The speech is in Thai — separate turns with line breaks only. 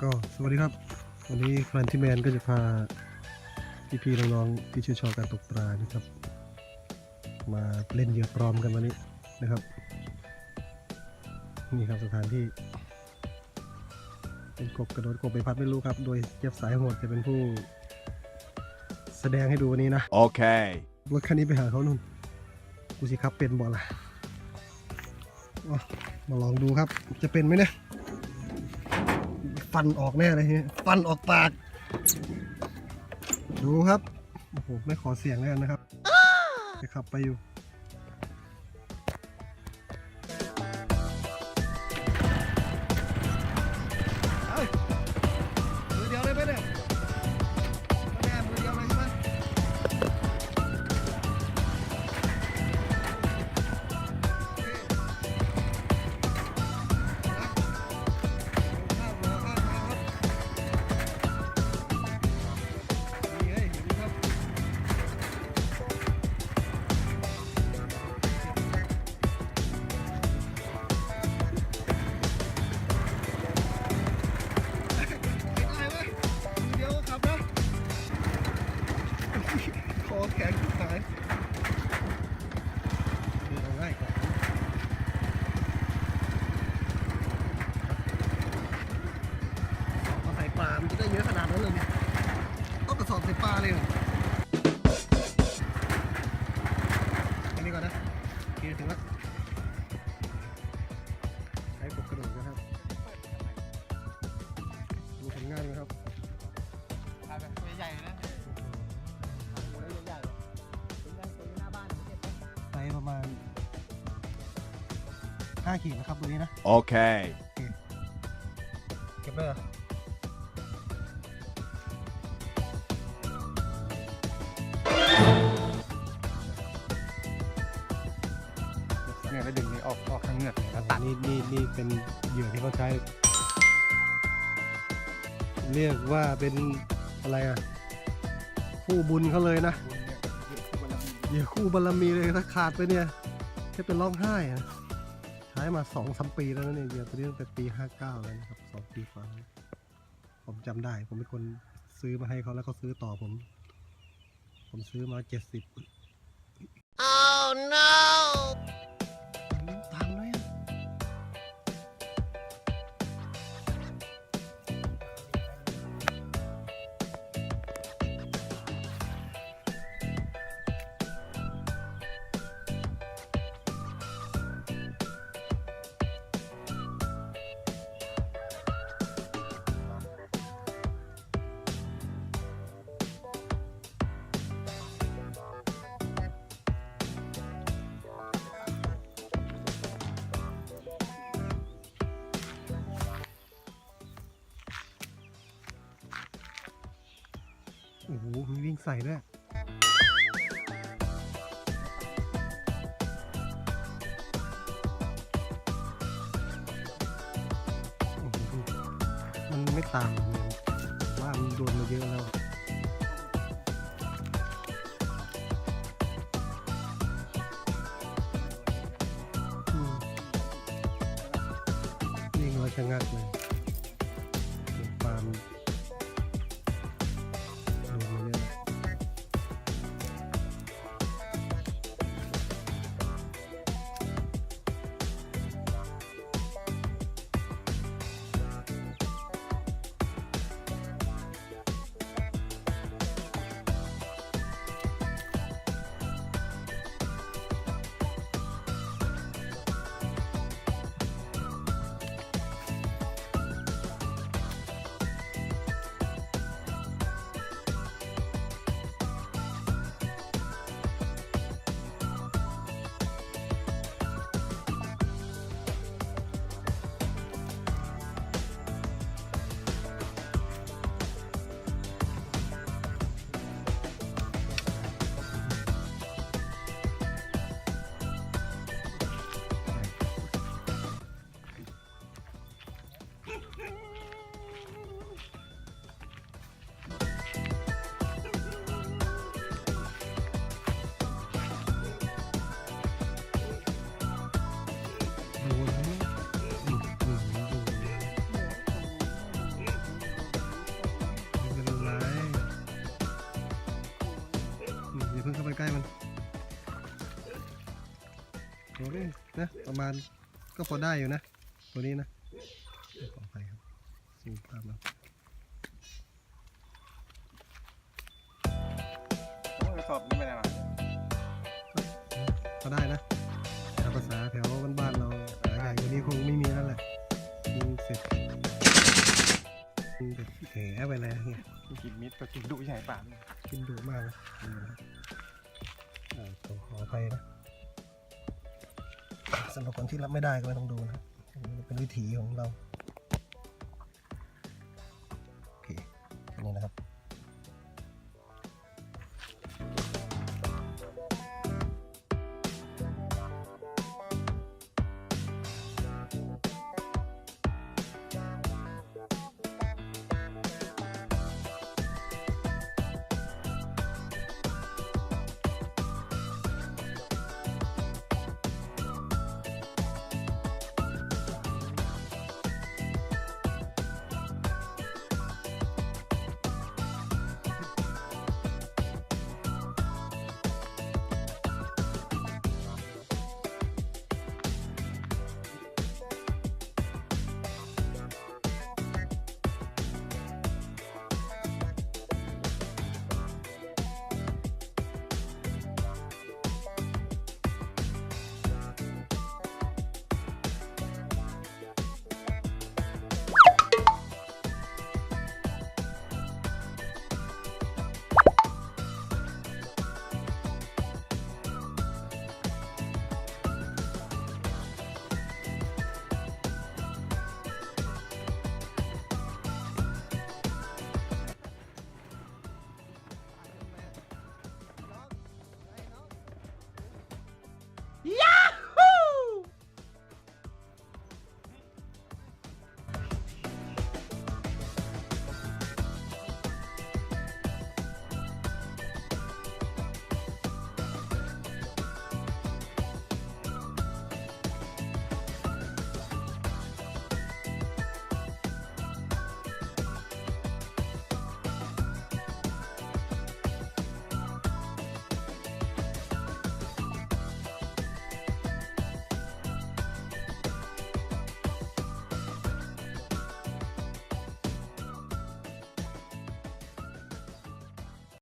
ก็สวัสดีครับวันนี้ครันที่แมนก็จะพาพี่ๆน้องๆที่ชื่นชอบการตกปลานะครับมาเล่นเหยื่อปลอมกันวันนี้นะครับนี่ครับสถานที่เป็นกบกระโดดกบไปพัดไม่รู้ครับโดยเจ็บสายโหดจะเป็นผู้แสดงให้ดูวันนี้นะ
โอเค
รถคันนี้ไปหาเขานู่นกูสิครับเป็นบ่ล่ะมาลองดูครับจะเป็นไหมเนี่ยฟันออกแน่เลยฟันออกปากดูครับโอ้โหไม่ขอเสียงแล้วนะครับจะขับไปอยู่มือเดียวเลยไหมเนี่ยแม่มือเดียวเลยใช่ไหมคอแข็งหายเอาง่ายกว่าเอาใส่ปลามันจะได้เยอะขนาดนั้นเลยต้องกระสอบใส่ปลาเลยอันนี้ก่อนนะโอเคถึงแล้วใช้กบกระโดดนะครับดูผลงานกันครับ
ตัวใหญ่นะตัวใหญ่ตัวหน้าบ้าน
ไซส์ประมาณ5 ขีดนะครับตัวนี้นะ
โอเค
เก็บเลยเหรอ
เนี่ยแล้วดึงนี่ออกทางเหงือกแล้วตัด
นี่เป็นเหยื่อที่เขาใช้เรียกว่าเป็นอะไรอ่ะคู่บุญเขาเลยนะเหยื่อคู่บารมีเลยถ้าขาดไปเนี่ยแค่เป็นร้องไห้อะใช้มา 2-3 ปีแล้วนะเนี่ยเหยื่อตัวนี้ตั้งแต่ปี 59แล้วนะครับ2 ปีกว่าผมจำได้ผมเป็นคนซื้อมาให้เขาแล้วเขาซื้อต่อผมซื้อมา70 Oh no ตามเลยโอ้โหมีวิ่งใส่ด้วยมันไม่ตามว่ามันโดนมาเยอะแล้ววิ่งมาชะงักเลยปาม ตัวนี้นะประมาณก็พอได้อยู่นะตัวนี้นะขออภัยครับสูภาพแล้ว
กระสอบนี่ไม่ได้หรอ
ก็ได้นะตามภาษาแถวบ้านๆเราหาใหญ่กว่านี้คงไม่มีแล้วแหละยิงเสร็จยิงแบบแหไปเลยเนี่ย
กินมิดก็กินดุใหญ่ป่า
กินดุมากนะนี่นะต้องขออภัยนะสำหรับคนที่รับไม่ได้ก็ไม่ต้องดูนะเป็นวิถีของเรา